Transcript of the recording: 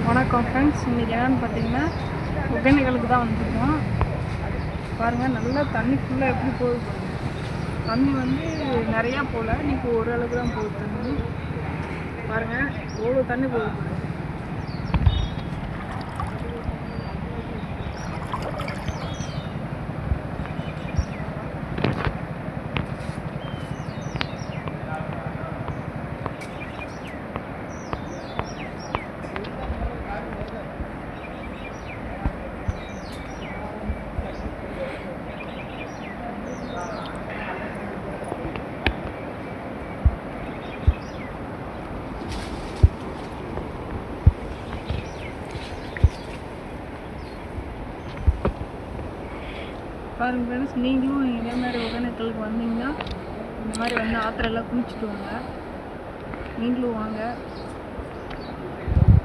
வணக்கம் ஃப்ரெண்ட்ஸ், இன்றைக்கி என்னென்னு பார்த்தீங்கன்னா ஒகேனக்கலுக்கு தான் வந்துருக்கோம். பாருங்கள், நல்லா தண்ணி ஃபுல்லாக எப்படி போகுது. தண்ணி நிறையா போகல, இன்றைக்கி ஓரளவுக்கு தான் போகுது தண்ணி. பாருங்கள் எவ்வளோ தண்ணி போகுது. பாருங்கள் ஃப்ரெண்ட்ஸ், நீங்களும் இதே மாதிரி ஒகேனக்கலுக்கு வந்தீங்கன்னா இந்த மாதிரி ஆற்றுல எல்லாம் குளிச்சுட்டு வாங்க. நீங்களும் வாங்க.